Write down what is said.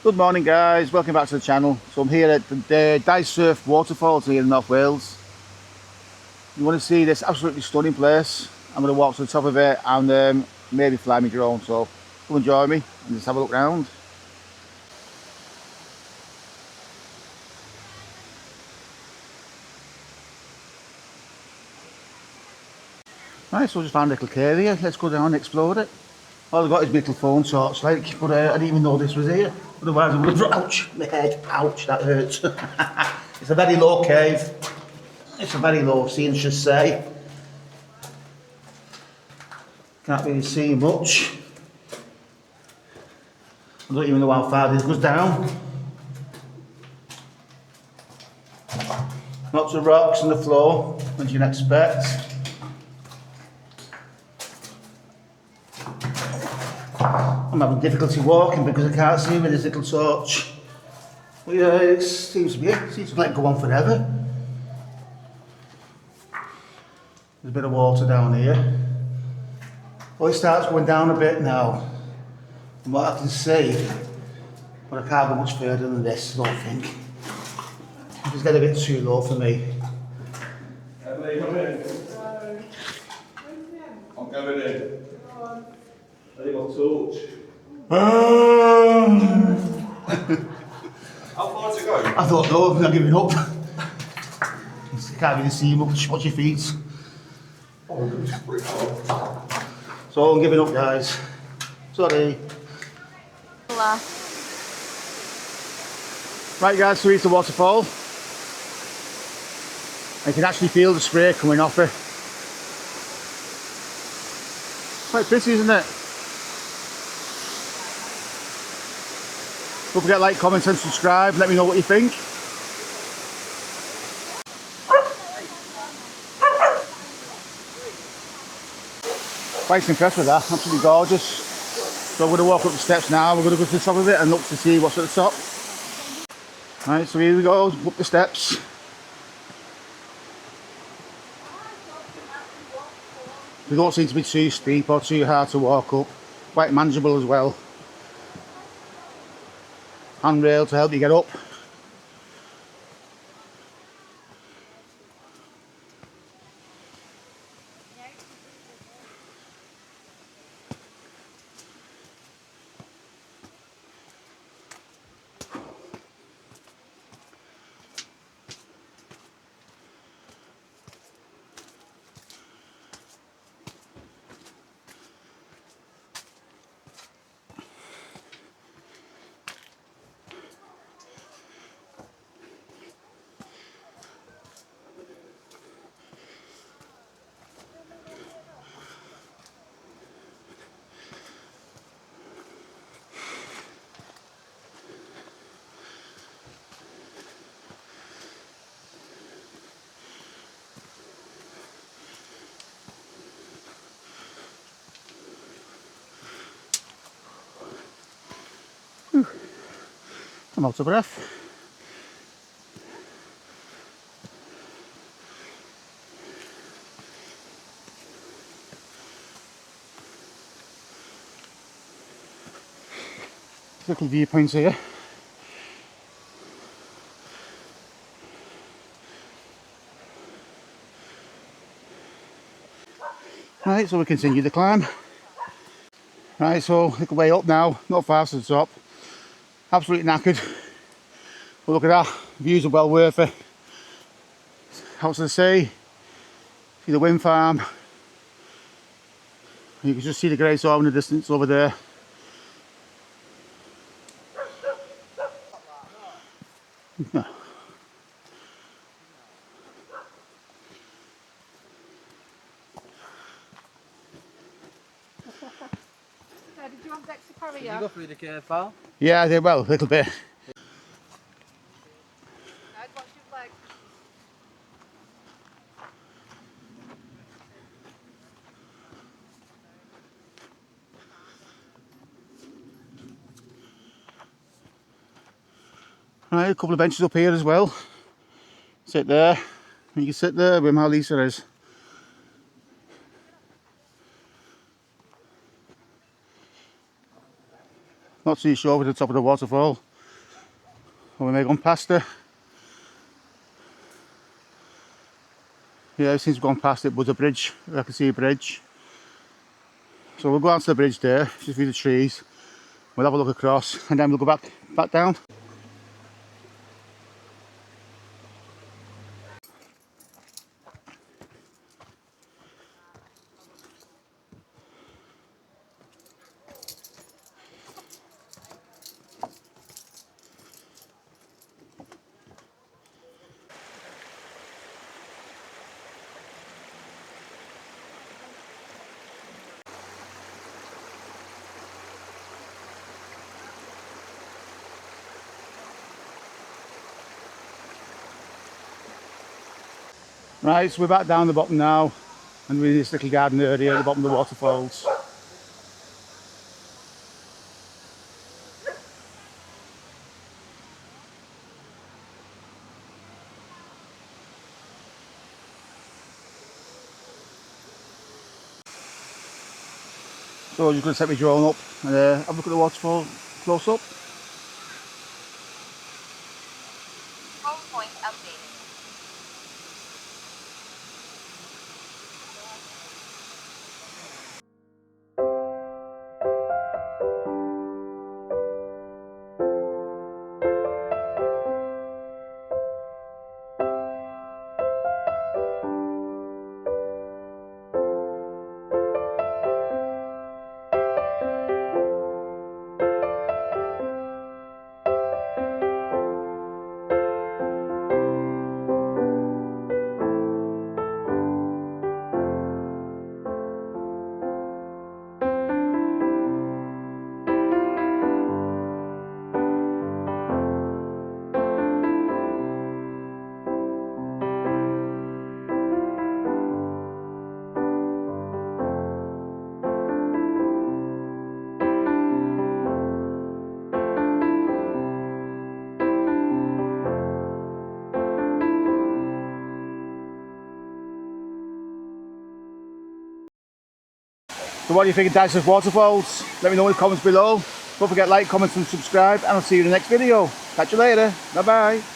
Good morning guys, welcome back to the channel. So I'm here at the Dyserth Waterfalls here in North Wales. You want to see this absolutely stunning place? I'm going to walk to the top of it and maybe fly my drone, so come and join me and just have a look around. Right, so I just found a little cave here. Let's go down and explore it. All I've got is my little phone torchlight, but I didn't even know this was here. Otherwise I would have... Ouch, my head, ouch, that hurts. It's a very low cave. It's a very low scene, should say. Can't really see much. I don't even know how far this goes down. Lots of rocks on the floor, as you'd expect. I'm having difficulty walking because I can't see with this little torch. But yeah, it seems to be it. It seems to let it go on forever. There's a bit of water down here. Oh, it starts going down a bit now, from what I can see. But I can't go much further than this, I don't think. It's getting a bit too low for me. Emily, come in. I'm going in. I think I'll torch. How far to go? I thought, no, I'm not giving up. You can't really see much. Watch your feet. So I'm giving up, guys. Sorry. Hola. Right, guys, so here's the waterfall. You can actually feel the spray coming off it. Quite pretty, isn't it? Don't forget to like, comment and subscribe. Let me know what you think. Quite impressed with that, absolutely gorgeous. So we're going to walk up the steps now. We're going to go to the top of it and look to see what's at the top. Right, so here we go, up the steps. They don't seem to be too steep or too hard to walk up. Quite manageable as well. Handrail to help you get up. I'm out of breath. Little viewpoints here. Right, so we continue the climb. Right, so little way up now, not far to the top. Absolutely knackered. But look at that, views are well worth it. Out to the sea, see the wind farm. You can just see the grey storm in the distance over there. Yeah. Did you want Dex to carry Did you go through the cave far? Yeah, I did, well, a little bit. Watch your leg. Right, a couple of benches up here as well. Sit there. You can sit there where my Lisa is. Not too sure over the top of the waterfall. we may have gone past her. Yeah, since we've gone past it was a bridge. I can see a bridge. So we'll go onto the bridge there, just through the trees. We'll have a look across and then we'll go back down. Right, so we're back down the bottom now, and we're in this little garden area at the bottom of the waterfalls. So I'm just going to set my drone up and have a look at the waterfall close up. Home point updated. So what do you think of Dyserth Waterfalls? Let me know in the comments below. Don't forget to like, comment and subscribe, and I'll see you in the next video. Catch you later. Bye bye.